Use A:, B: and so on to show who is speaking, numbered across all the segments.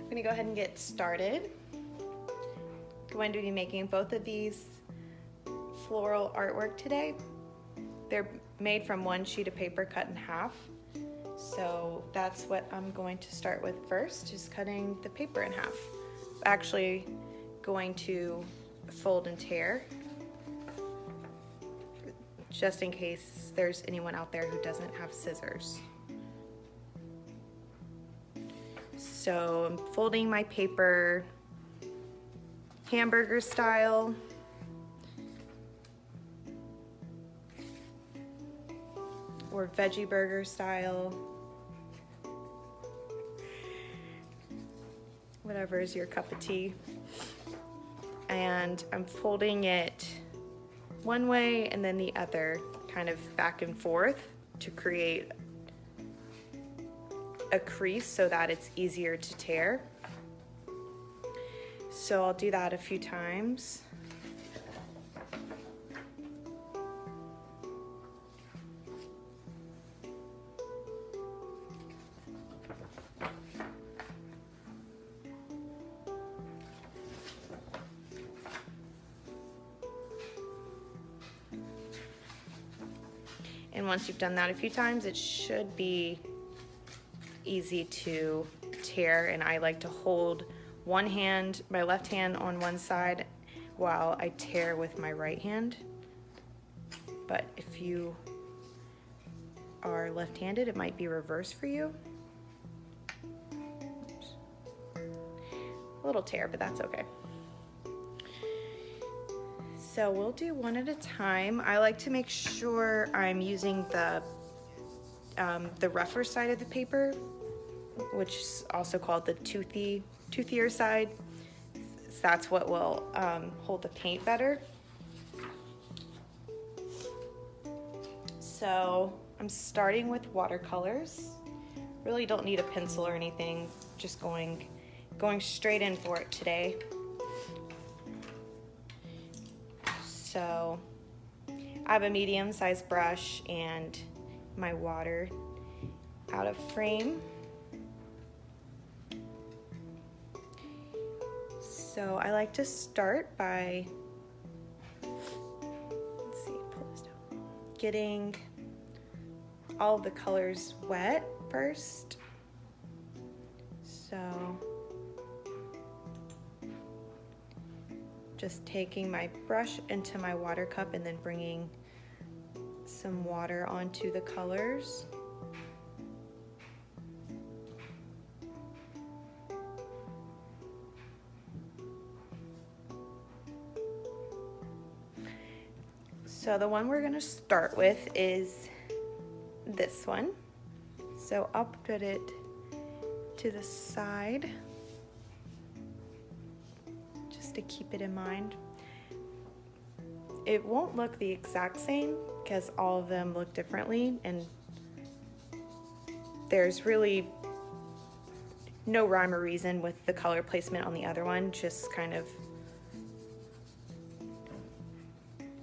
A: I'm gonna go ahead and get started. Going to be making both of these floral artwork today. They're made from one sheet of paper cut in half. So that's what I'm going to start with first, just cutting the paper in half. Actually going to fold and tear, just in case there's anyone out there who doesn't have scissors. So I'm folding my paper hamburger style. Or veggie burger style. Whatever is your cup of tea. And I'm folding it one way and then the other, kind of back and forth to create a crease so that it's easier to tear. So I'll do that a few times. And once you've done that a few times, it should be easy to tear. And I like to hold one hand, my left hand on one side while I tear with my right hand. But if you are left-handed, it might be reverse for you. Oops. A little tear, but that's okay. So we'll do one at a time. I like to make sure I'm using the rougher side of the paper, which is also called the toothier side. So that's what will hold the paint better. So I'm starting with watercolors. Really don't need a pencil or anything, just going straight in for it today. So I have a medium-sized brush and my water out of frame. So I like to start by, let's see, pull this down, getting all of the colors wet first. So just taking my brush into my water cup and then bringing some water onto the colors. So the one we're gonna start with is this one. So I'll put it to the side, just to keep it in mind. It won't look the exact same because all of them look differently, and there's really no rhyme or reason with the color placement on the other one, just kind of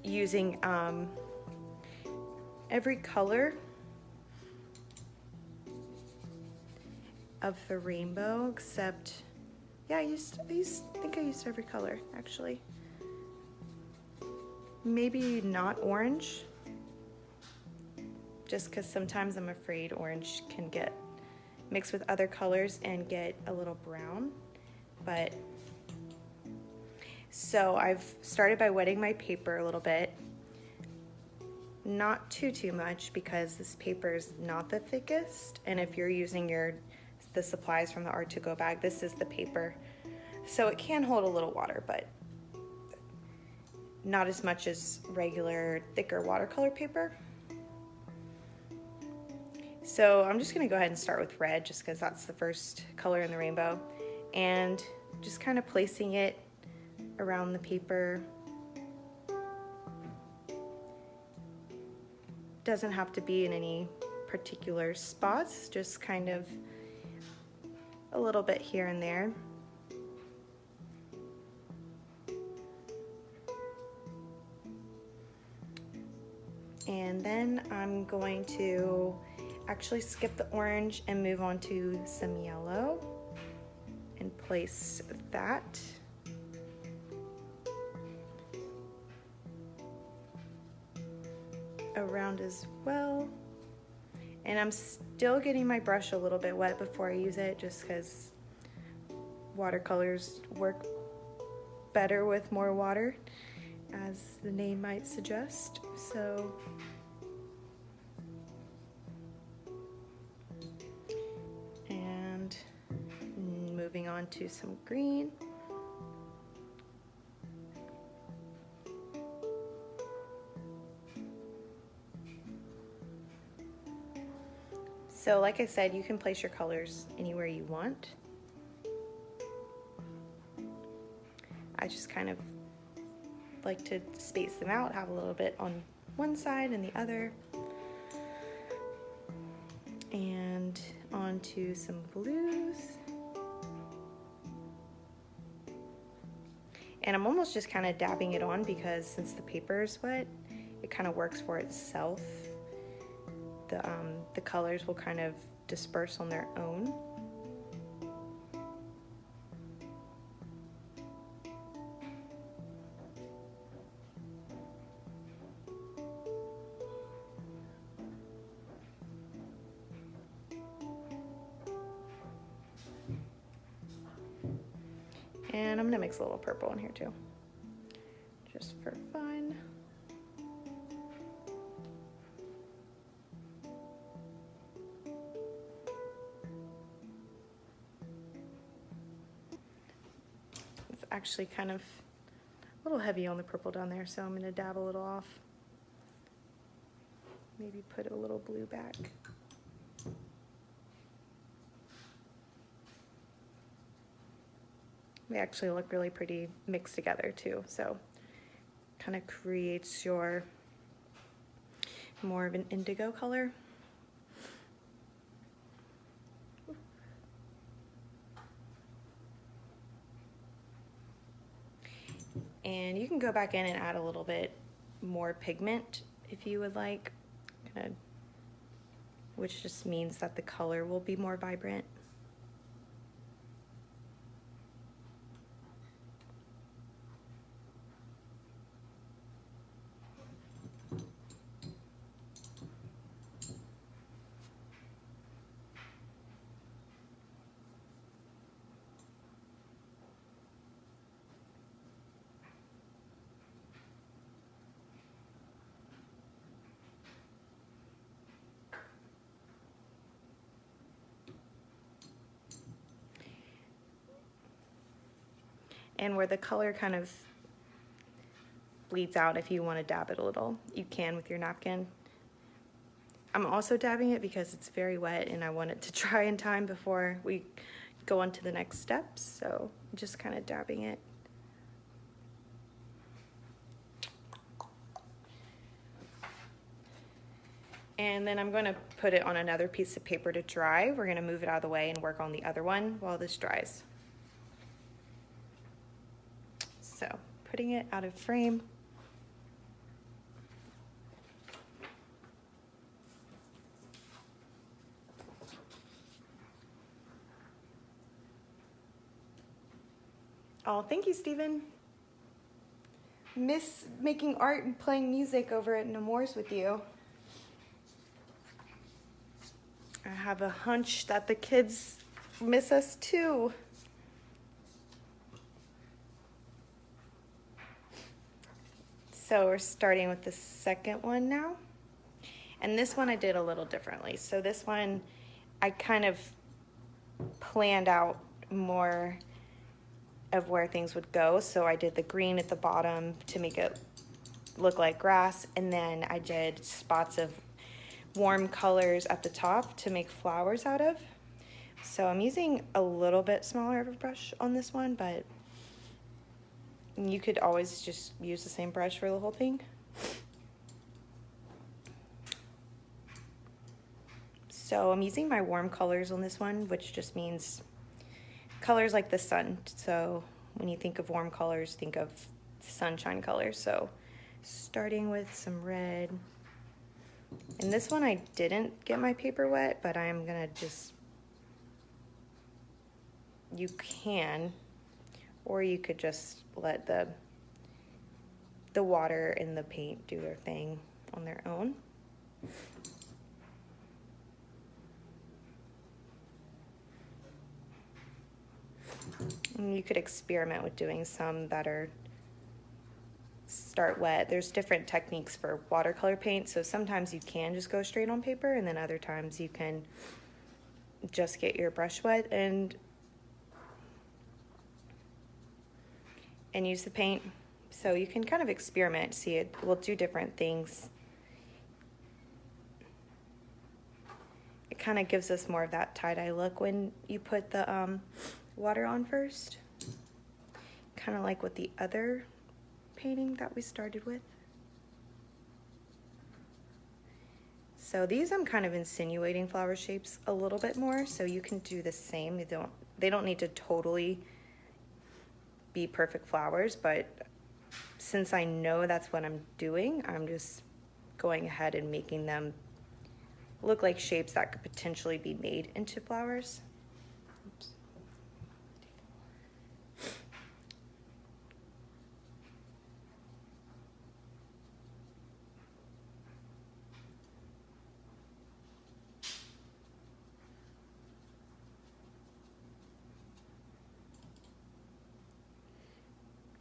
A: using every color of the rainbow except, yeah, I think I used every color actually. Maybe not orange, just because sometimes I'm afraid orange can get mixed with other colors and get a little brown. But so I've started by wetting my paper a little bit, not too much because this paper is not the thickest, and if you're using the supplies from the Art2Go bag, this is the paper, so it can hold a little water, but not as much as regular thicker watercolor paper. So I'm just gonna go ahead and start with red, just because that's the first color in the rainbow, and just kind of placing it around the paper. Doesn't have to be in any particular spots, just kind of a little bit here and there. And then I'm going to actually skip the orange and move on to some yellow. And and place that. Around as well. And I'm still getting my brush a little bit wet before I use it, just because watercolors work better with more water, as the name might suggest. So and moving on to some green. So like I said, you can place your colors anywhere you want. I just kind of like to space them out, have a little bit on one side and the other. And onto some blues. And I'm almost just kind of dabbing it on because since the paper is wet, it kind of works for itself. The colors will kind of disperse on their own. And I'm gonna mix a little purple in here too, just for fun. It's actually kind of a little heavy on the purple down there, so I'm gonna dab a little off. Maybe put a little blue back. They actually look really pretty mixed together too, so kind of creates your more of an indigo color. And you can go back in and add a little bit more pigment if you would like, which just means that the color will be more vibrant. And where the color kind of bleeds out, if you want to dab it a little, you can with your napkin. I'm also dabbing it because it's very wet and I want it to dry in time before we go on to the next steps. So I'm just kind of dabbing it. And then I'm going to put it on another piece of paper to dry. We're going to move it out of the way and work on the other one while this dries. So putting it out of frame. Oh, thank you, Stephen. Miss making art and playing music over at Nemours with you. I have a hunch that the kids miss us too. So we're starting with the second one now. And this one I did a little differently. So this one I kind of planned out more of where things would go. So I did the green at the bottom to make it look like grass. And then I did spots of warm colors at the top to make flowers out of. So I'm using a little bit smaller of a brush on this one, but you could always just use the same brush for the whole thing. So I'm using my warm colors on this one, which just means colors like the sun. So when you think of warm colors, think of sunshine colors. So starting with some red. And this one I didn't get my paper wet, but I'm gonna just you can, or you could just let the water and the paint do their thing on their own. And you could experiment with doing some that are start wet. There's different techniques for watercolor paint, so sometimes you can just go straight on paper, and then other times you can just get your brush wet and use the paint. So you can kind of experiment, see it will do different things. It kind of gives us more of that tie-dye look when you put the water on first. Kind of like with the other painting that we started with. So these I'm kind of insinuating flower shapes a little bit more, so you can do the same. They don't need to totally be perfect flowers, but since I know that's what I'm doing, I'm just going ahead and making them look like shapes that could potentially be made into flowers. Oops.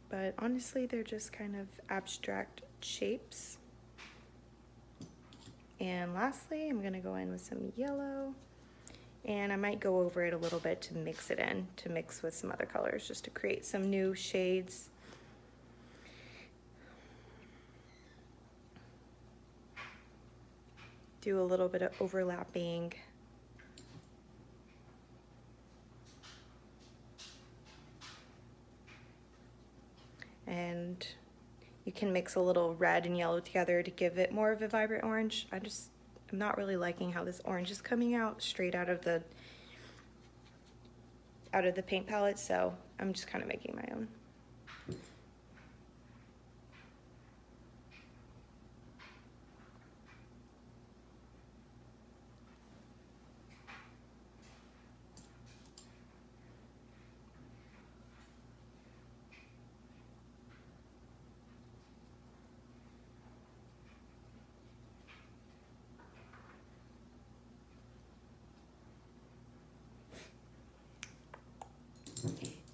A: But honestly, they're just kind of abstract shapes. And lastly, I'm gonna go in with some yellow, and I might go over it a little bit to mix it in, to mix with some other colors, just to create some new shades. Do a little bit of overlapping. And you can mix a little red and yellow together to give it more of a vibrant orange. I'm not really liking how this orange is coming out straight out of the paint palette, so I'm just kind of making my own.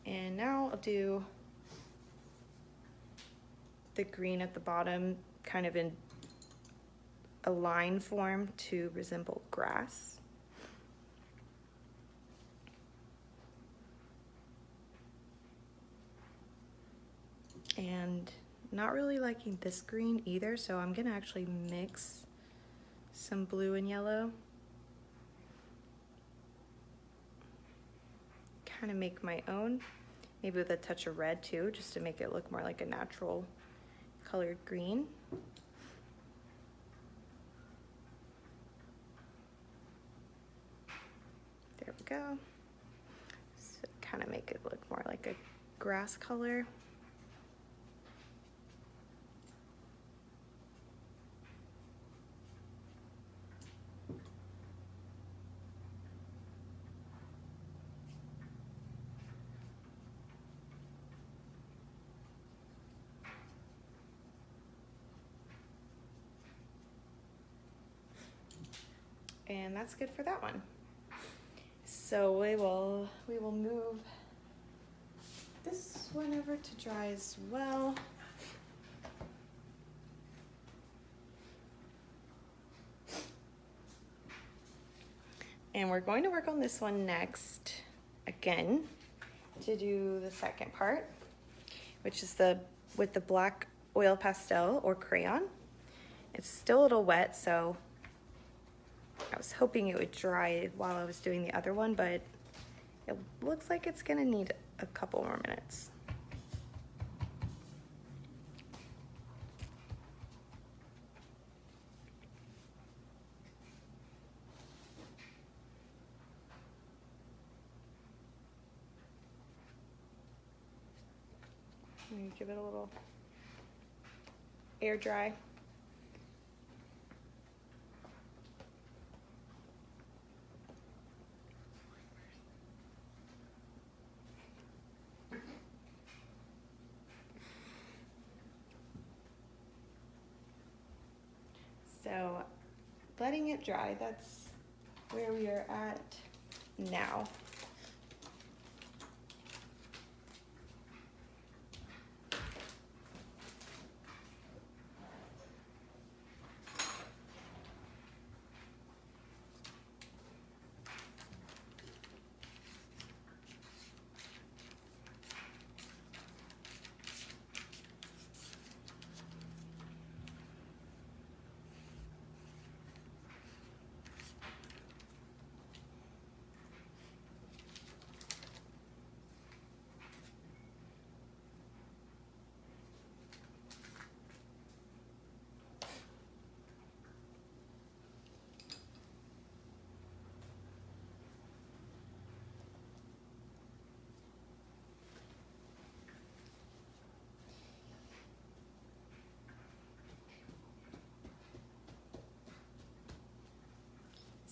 A: And now I'll do the green at the bottom, kind of in a line form to resemble grass. And not really liking this green either, so I'm gonna actually mix some blue and yellow. Kind of make my own, maybe with a touch of red too, just to make it look more like a natural colored green. There we go. So kind of make it look more like a grass color. And that's good for that one. So we will move this one over to dry as well. And we're going to work on this one next again to do the second part, which is with the black oil pastel or crayon. It's still a little wet, so I was hoping it would dry while I was doing the other one, but it looks like it's gonna need a couple more minutes. Give it a little air dry. So letting it dry, that's where we are at now.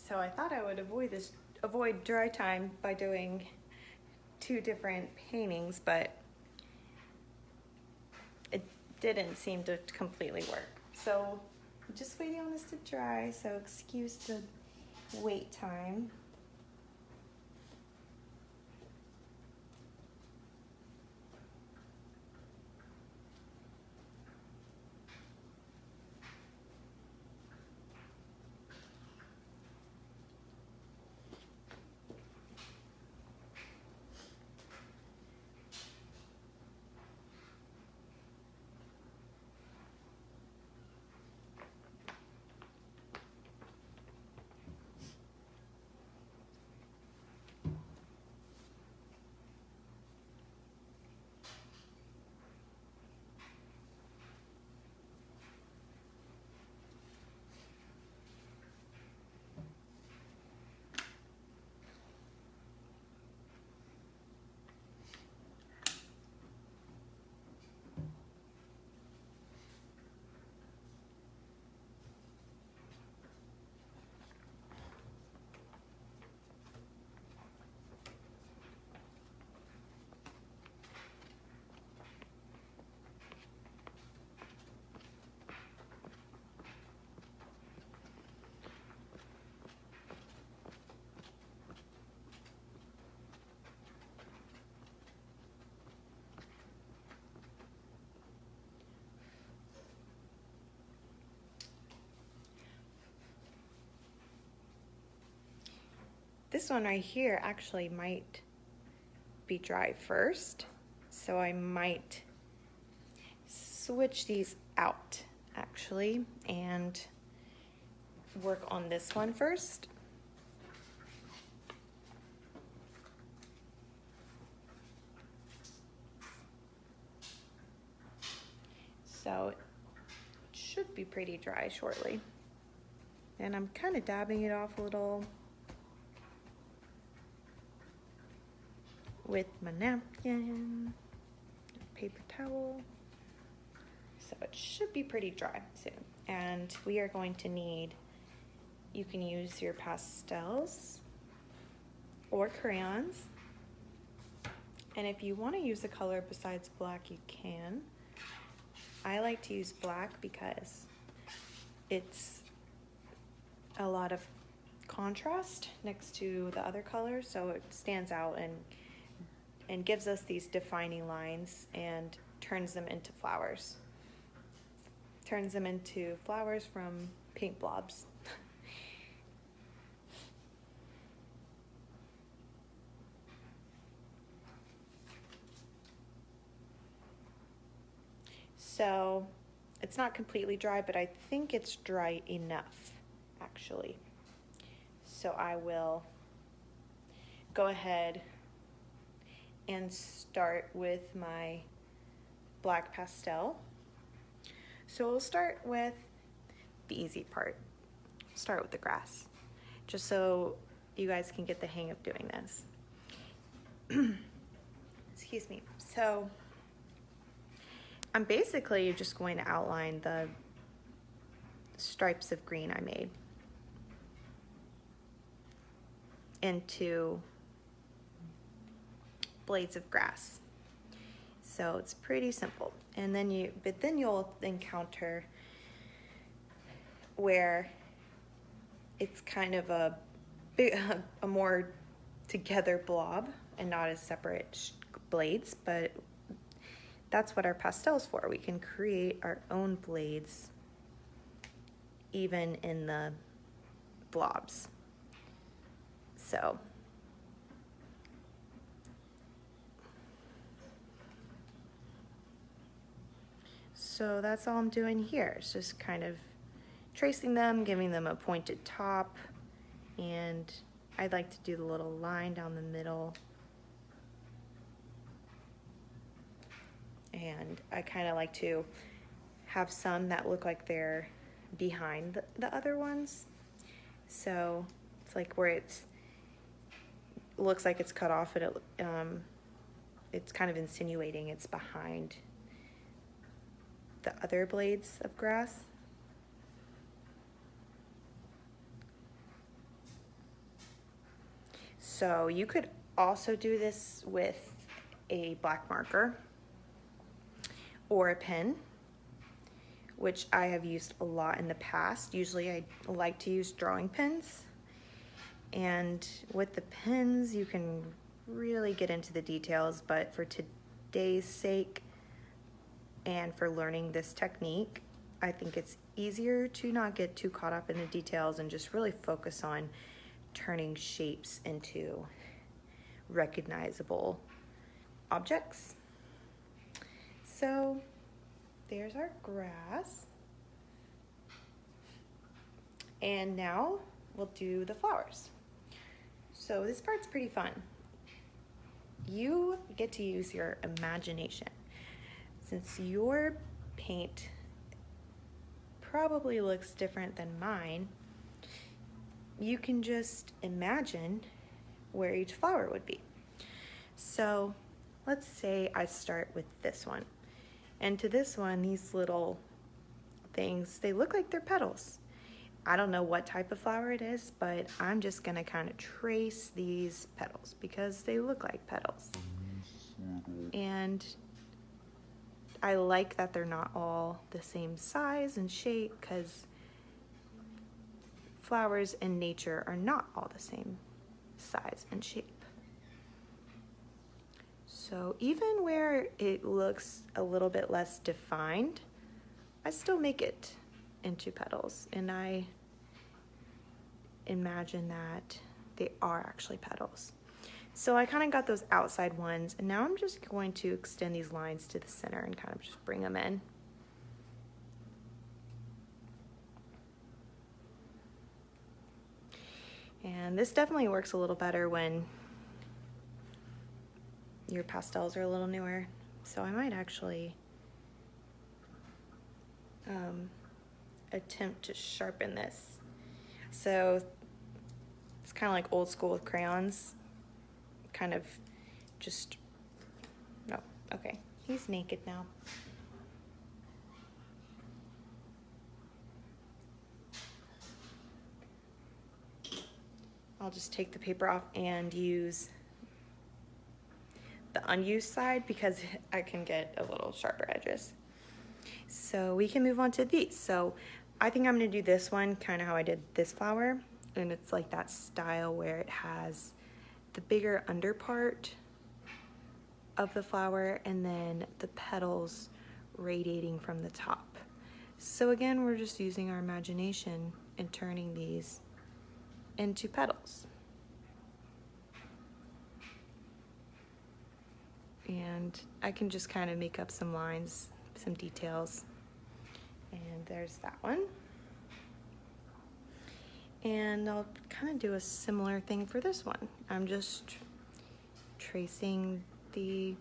A: So I thought I would avoid dry time by doing 2 different paintings, but it didn't seem to completely work. So I'm just waiting on this to dry, so excuse the wait time. This one right here actually might be dry first, so I might switch these out actually and work on this one first. So it should be pretty dry shortly. And I'm kind of dabbing it off a little with my napkin, paper towel. So it should be pretty dry soon. And we are going to need, you can use your pastels or crayons. And if you want to use a color besides black, you can. I like to use black because it's a lot of contrast next to the other colors, so it stands out and gives us these defining lines and turns them into flowers. Turns them into flowers from paint blobs. So it's not completely dry, but I think it's dry enough, actually. So I will go ahead and start with my black pastel. So we'll start with the easy part. Start with the grass, just so you guys can get the hang of doing this. Excuse me. So I'm basically just going to outline the stripes of green I made into blades of grass. So it's pretty simple. And then you'll encounter where it's kind of a more together blob and not as separate blades, but that's what our pastel's for. We can create our own blades even in the blobs. So that's all I'm doing here. It's just kind of tracing them, giving them a pointed top, and I'd like to do the little line down the middle. And I kind of like to have some that look like they're behind the other ones. So it's like where it looks like it's cut off, and it's kind of insinuating it's behind the other blades of grass. So you could also do this with a black marker or a pen, which I have used a lot in the past. Usually I like to use drawing pens. And with the pens, you can really get into the details, but for today's sake and for learning this technique, I think it's easier to not get too caught up in the details and just really focus on turning shapes into recognizable objects. So there's our grass. And now we'll do the flowers. So this part's pretty fun. You get to use your imagination. Since your paint probably looks different than mine, you can just imagine where each flower would be. So let's say I start with this one. And to this one, these little things, they look like they're petals. I don't know what type of flower it is, but I'm just gonna kind of trace these petals because they look like petals. And I like that they're not all the same size and shape, because flowers in nature are not all the same size and shape. So even where it looks a little bit less defined, I still make it into petals, and I imagine that they are actually petals. So I kind of got those outside ones, and now I'm just going to extend these lines to the center and kind of just bring them in. And this definitely works a little better when your pastels are a little newer. So I might actually attempt to sharpen this. So it's kind of like old school with crayons. Kind of just, no, okay, he's naked now. I'll just take the paper off and use the unused side because I can get a little sharper edges. So we can move on to these. So I think I'm gonna do this one kind of how I did this flower, and it's like that style where it has the bigger under part of the flower and then the petals radiating from the top. So again, we're just using our imagination and turning these into petals. And I can just kind of make up some lines, some details. And there's that one. And I'll kind of do a similar thing for this one. I'm just tracing the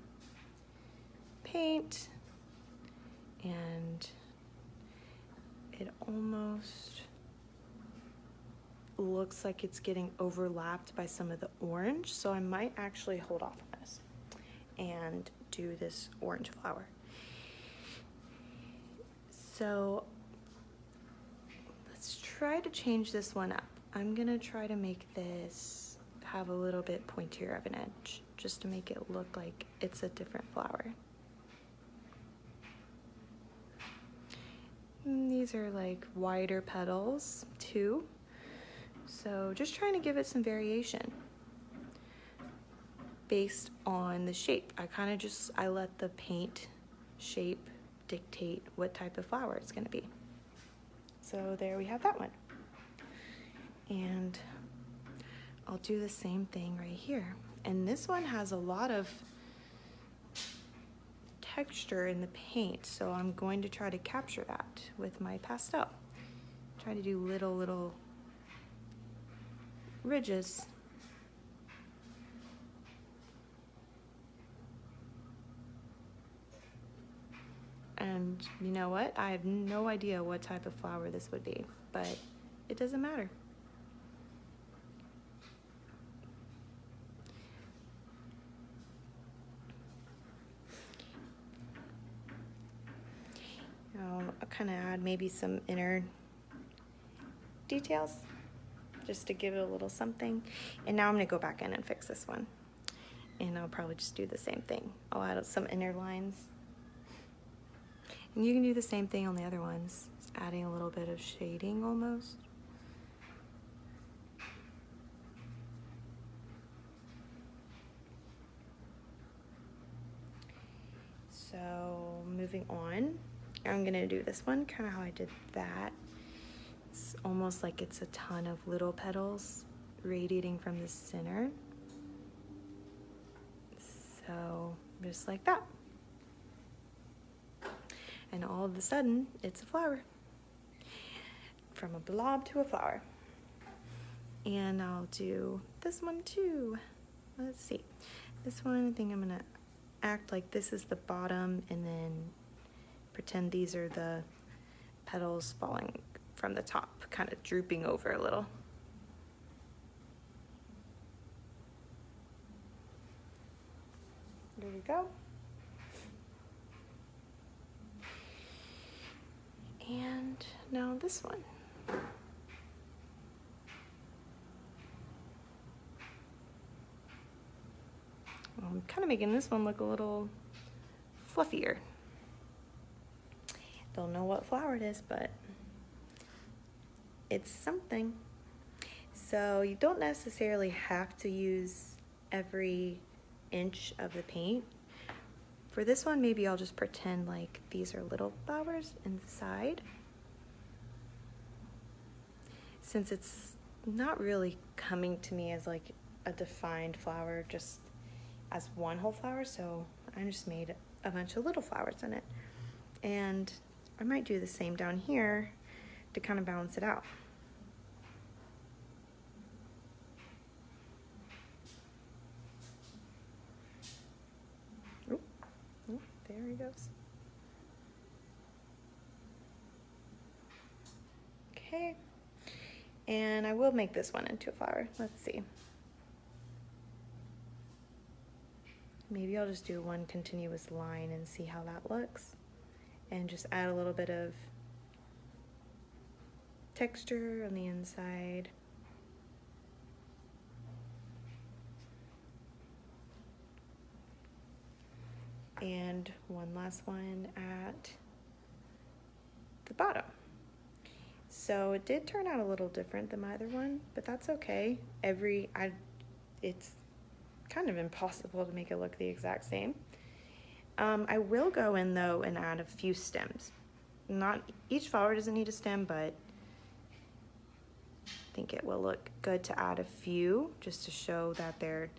A: paint, and it almost looks like it's getting overlapped by some of the orange, so I might actually hold off on this and do this orange flower. So let's try to change this one up. I'm gonna try to make this have a little bit pointier of an edge, just to make it look like it's a different flower. These are like wider petals too. So just trying to give it some variation based on the shape. I let the paint shape dictate what type of flower it's gonna be. So there we have that one. And I'll do the same thing right here. And this one has a lot of texture in the paint, so I'm going to try to capture that with my pastel. Try to do little ridges. And you know what? I have no idea what type of flower this would be, but it doesn't matter. I'll kind of add maybe some inner details just to give it a little something. And now I'm going to go back in and fix this one. And I'll probably just do the same thing. I'll add some inner lines. And you can do the same thing on the other ones, just adding a little bit of shading almost. So moving on, I'm gonna do this one kind of how I did that. It's almost like it's a ton of little petals radiating from the center. So just like that. And all of a sudden, it's a flower. From a blob to a flower. And I'll do this one too. Let's see. This one, I think I'm gonna act like this is the bottom and then pretend these are the petals falling from the top, kind of drooping over a little. There we go. And now this one. I'm kind of making this one look a little fluffier. Don't know what flower it is, but it's something. So you don't necessarily have to use every inch of the paint. For this one, maybe I'll just pretend like these are little flowers inside. Since it's not really coming to me as like a defined flower, just as one whole flower, so I just made a bunch of little flowers in it. And I might do the same down here to kind of balance it out. Oh, there he goes. Okay, and I will make this one into a flower. Let's see. Maybe I'll just do one continuous line and see how that looks. And just add a little bit of texture on the inside. And one last one at the bottom. So it did turn out a little different than my other one, but that's okay. It's kind of impossible to make it look the exact same. I will go in though and add a few stems. Not each flower doesn't need a stem, but I think it will look good to add a few just to show that they're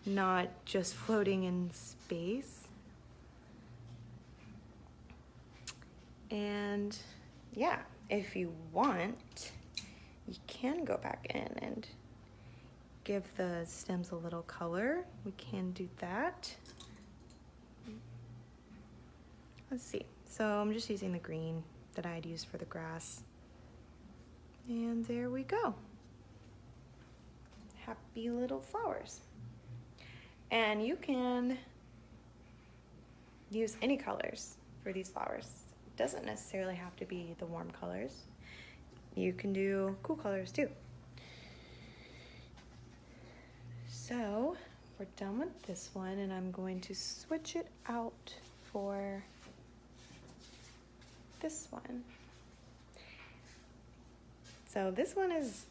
A: not just floating in space. And yeah, if you want, you can go back in and give the stems a little color. We can do that. Let's see. So I'm just using the green that I had used for the grass. And there we go. Happy little flowers. And you can use any colors for these flowers. It doesn't necessarily have to be the warm colors. You can do cool colors too. So we're done with this one, and I'm going to switch it out for this one. So this one is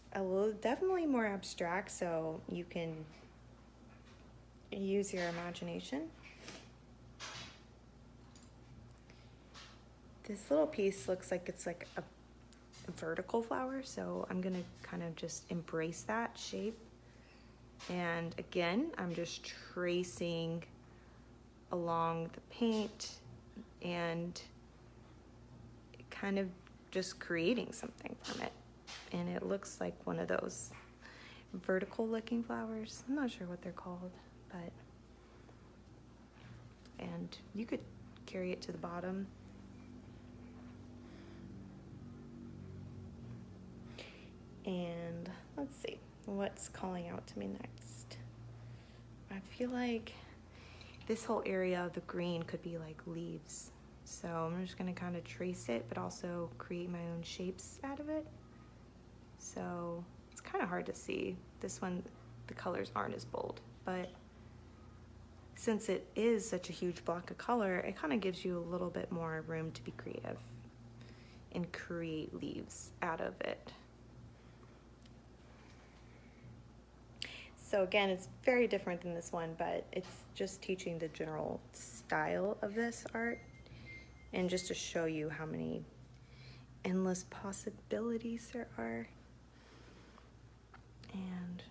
A: definitely more abstract, so you can use your imagination. This little piece looks like it's like a vertical flower, so I'm gonna kind of just embrace that shape. And again, I'm just tracing along the paint and kind of just creating something from it. And it looks like one of those vertical looking flowers. I'm not sure what they're called, but, and you could carry it to the bottom. And let's see, what's calling out to me next? I feel like this whole area of the green could be like leaves. So I'm just gonna kind of trace it, but also create my own shapes out of it. So it's kind of hard to see. This one, the colors aren't as bold, but since it is such a huge block of color, it kind of gives you a little bit more room to be creative and create leaves out of it. So again, it's very different than this one, but it's just teaching the general style of this art and just to show you how many endless possibilities there are. And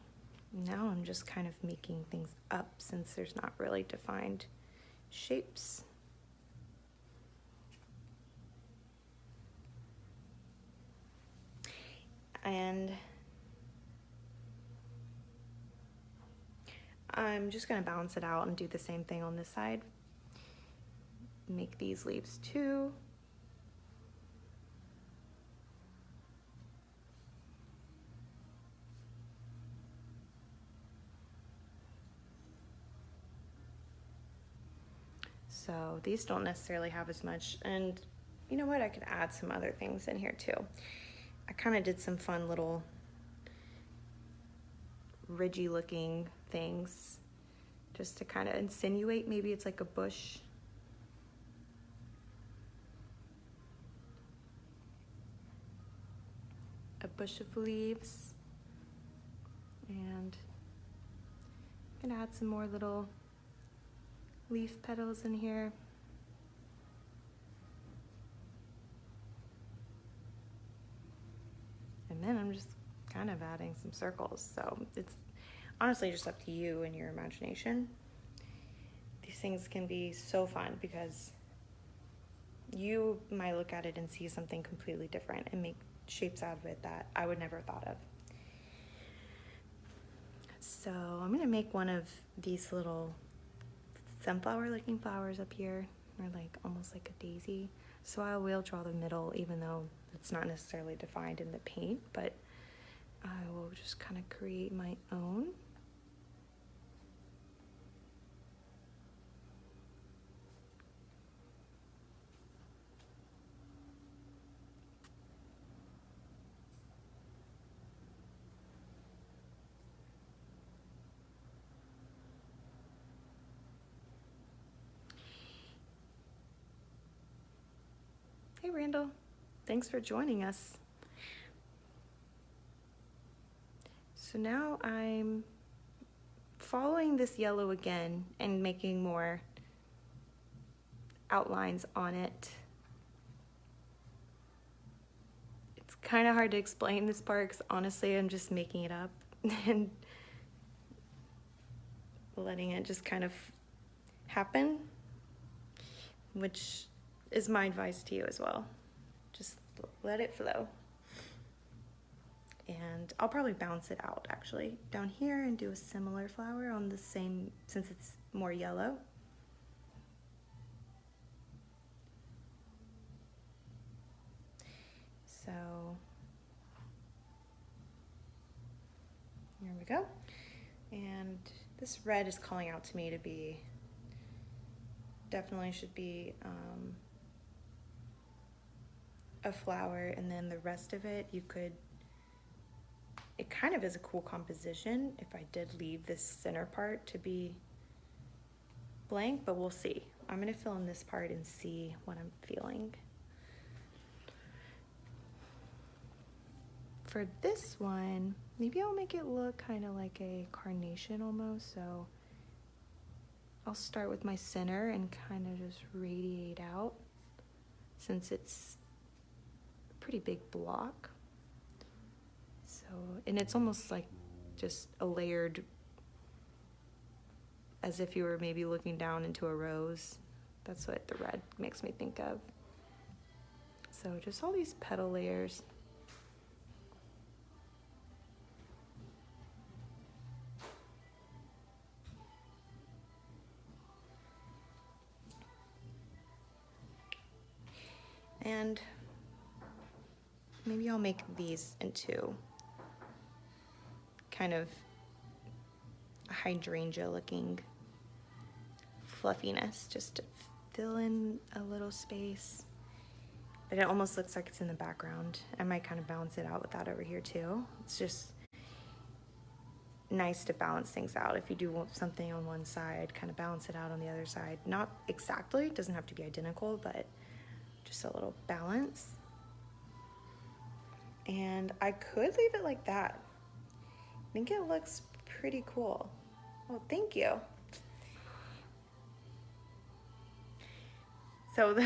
A: now I'm just kind of making things up since there's not really defined shapes. And I'm just gonna balance it out and do the same thing on this side. Make these leaves too. So these don't necessarily have as much, and you know what, I could add some other things in here too. I kind of did some fun little ridgy looking things just to kind of insinuate maybe it's like a bush. A bush of leaves. And I'm gonna add some more little leaf petals in here. And then I'm just kind of adding some circles. So it's honestly just up to you and your imagination. These things can be so fun because you might look at it and see something completely different and make shapes out of it that I would never have thought of. So I'm gonna make one of these little sunflower looking flowers up here, or like almost like a daisy. So I will draw the middle even though it's not necessarily defined in the paint, but I will just kind of create my own. Hey Randall, thanks for joining us. So now I'm following this yellow again and making more outlines on it. It's kind of hard to explain this part because honestly I'm just making it up and letting it just kind of happen, which is my advice to you as well. Just let it flow. And I'll probably bounce it out actually down here and do a similar flower on the same, since it's more yellow. So here we go. And this red is calling out to me to be, definitely should be a flower, and then the rest of it you could, it kind of is a cool composition if I did leave this center part to be blank, but we'll see. I'm gonna fill in this part and see what I'm feeling. for this one, maybe I'll make it look kind of like a carnation almost. So I'll start with my center and kind of just radiate out, since it's a pretty big block. So, and it's almost like just a layered, as if you were maybe looking down into a rose. That's what the red makes me think of. So just all these petal layers. And maybe I'll make these into kind of a hydrangea looking fluffiness, just to fill in a little space. But it almost looks like it's in the background. I might kind of balance it out with that over here too. It's just nice to balance things out. If you do something on one side, kind of balance it out on the other side. Not exactly, it doesn't have to be identical, but just a little balance. And I could leave it like that. I think it looks pretty cool. Well, thank you. So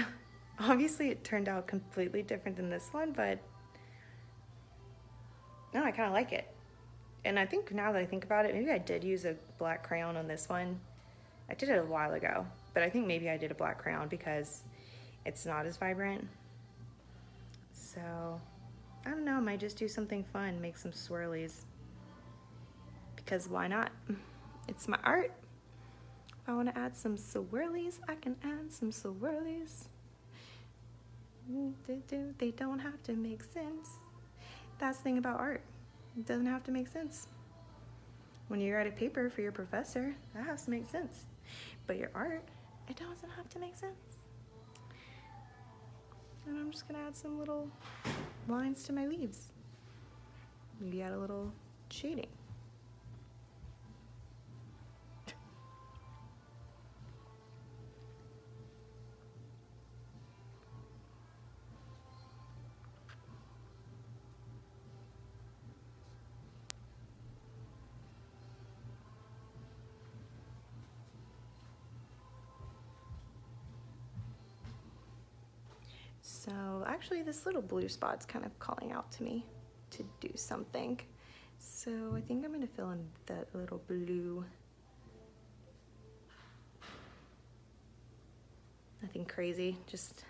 A: obviously it turned out completely different than this one, but no, I kind of like it. And I think now that I think about it, maybe I did use a black crayon on this one. I did it a while ago, but I think maybe I did a black crayon because it's not as vibrant. So I don't know, I might just do something fun, make some swirlies. Because why not? It's my art. If I want to add some swirlies, I can add some swirlies. They don't have to make sense. That's the thing about art. It doesn't have to make sense. When you write a paper for your professor, that has to make sense. But your art, it doesn't have to make sense. And I'm just gonna add some little lines to my leaves. Maybe add a little shading. So actually this little blue spot's kind of calling out to me to do something. So I think I'm gonna fill in that little blue. Nothing crazy, just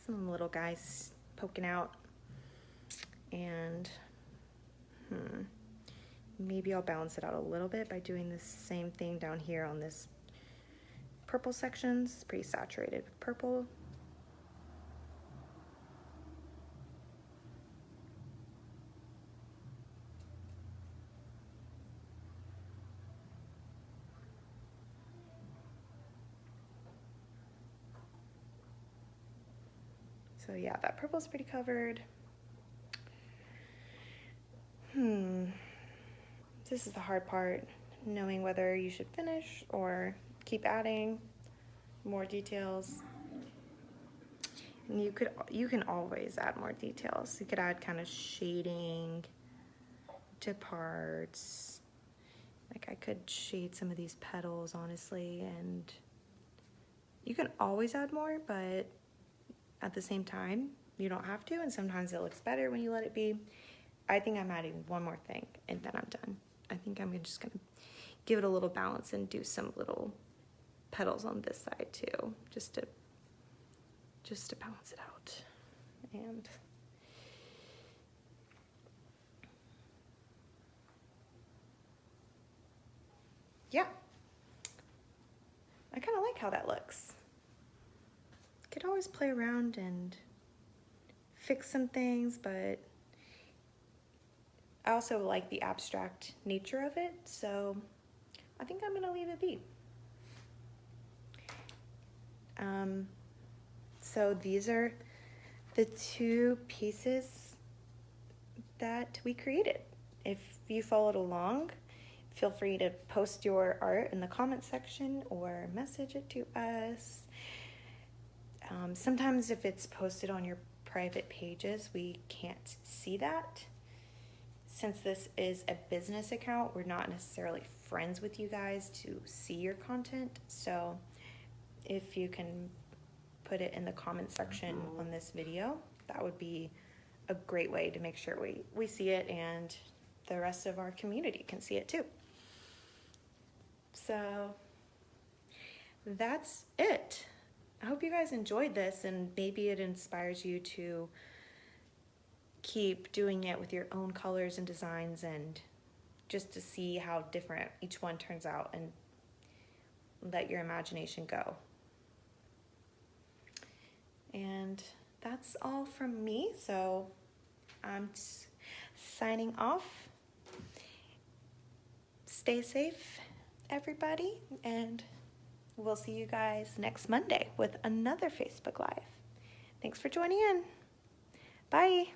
A: some little guys poking out. And maybe I'll balance it out a little bit by doing the same thing down here on this purple section. It's pretty saturated with purple. So yeah, that purple's pretty covered. This is the hard part, knowing whether you should finish or keep adding more details. And you can always add more details. You could add kind of shading to parts. Like I could shade some of these petals, honestly, and you can always add more, but at the same time, you don't have to, and sometimes it looks better when you let it be. I think I'm adding one more thing, and then I'm done. I think I'm just gonna give it a little balance and do some little petals on this side too, just to balance it out. And yeah, I kind of like how that looks. Could always play around and fix some things, but I also like the abstract nature of it, so I think I'm gonna leave it be. So these are the two pieces that we created. If you followed along, feel free to post your art in the comment section or message it to us. Sometimes if it's posted on your private pages, we can't see that since this is a business account, we're not necessarily friends with you guys to see your content. So if you can put it in the comment section on this video, that would be a great way to make sure we see it and the rest of our community can see it too. So that's it. I hope you guys enjoyed this, and maybe it inspires you to keep doing it with your own colors and designs, and just to see how different each one turns out and let your imagination go. And that's all from me, so I'm signing off. Stay safe, everybody, and we'll see you guys next Monday with another Facebook Live. Thanks for joining in. Bye.